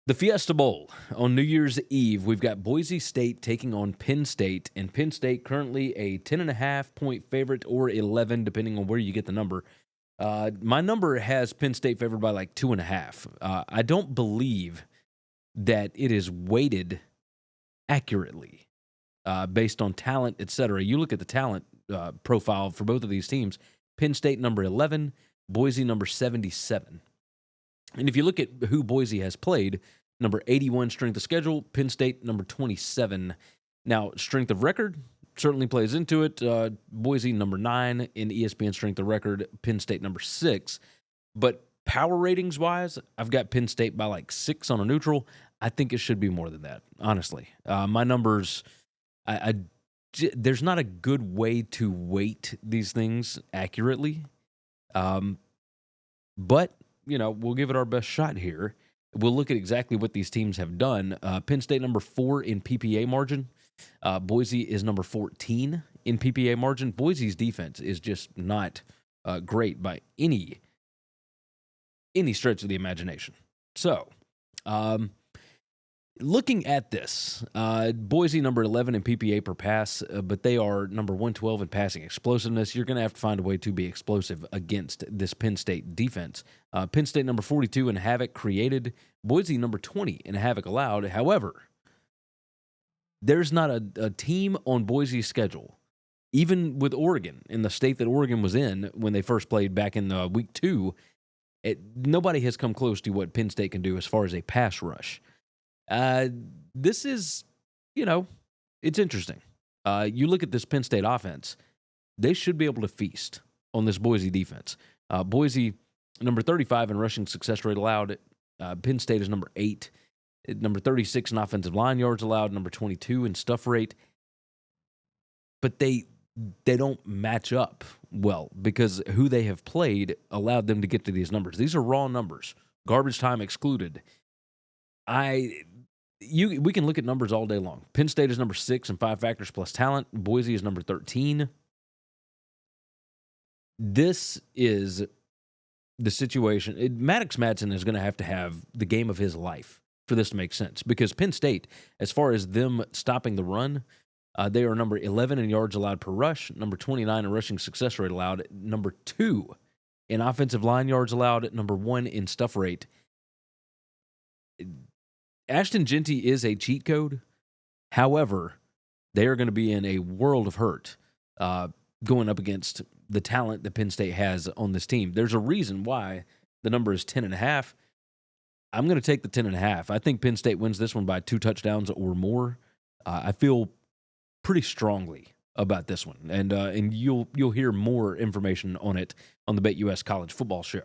The Fiesta Bowl on New Year's Eve. We've got Boise State taking on Penn State, and Penn State currently a 10.5-point favorite or 11, depending on where you get the number. My number has Penn State favored by like 2.5. I don't believe that it is weighted accurately based on talent, etc. You look at the talent profile for both of these teams. Penn State number 11, Boise number 77. And if you look at who Boise has played, number 81 strength of schedule, Penn State number 27. Now, strength of record certainly plays into it. Boise number 9 in ESPN strength of record, Penn State number 6. But power ratings wise, I've got Penn State by like 6 on a neutral. I think it should be more than that, honestly. My numbers, there's not a good way to weight these things accurately. But we'll give it our best shot here. We'll look at exactly what these teams have done. Penn State number 4 in PPA margin. Boise is number 14 in PPA margin. Boise's defense is just not great by any stretch of the imagination. So, looking at this, Boise number 11 in PPA per pass, but they are number 112 in passing explosiveness. You're going to have to find a way to be explosive against this Penn State defense. Penn State number 42 in havoc created. Boise number 20 in havoc allowed. However, there's not a team on Boise's schedule, even with Oregon, in the state that Oregon was in when they first played back in week 2, nobody has come close to what Penn State can do as far as a pass rush. This is, it's interesting. You look at this Penn State offense, they should be able to feast on this Boise defense. Boise, number 35 in rushing success rate allowed. Penn State is number 8. Number 36 in offensive line yards allowed. Number 22 in stuff rate. But they don't match up well because who they have played allowed them to get to these numbers. These are raw numbers, garbage time excluded. We can look at numbers all day long. Penn State is number 6 in 5 factors plus talent. Boise is number 13. This is the situation. Maddox Madsen is going to have the game of his life for this to make sense because Penn State, as far as them stopping the run, they are number 11 in yards allowed per rush, number 29 in rushing success rate allowed, number 2 in offensive line yards allowed, number 1 in stuff rate. Ashton Genty is a cheat code. However, they are going to be in a world of hurt going up against the talent that Penn State has on this team. There's a reason why the number is 10.5. I'm going to take the 10.5. I think Penn State wins this one by 2 touchdowns or more. I feel pretty strongly about this one, and you'll hear more information on it on the BetUS College Football Show.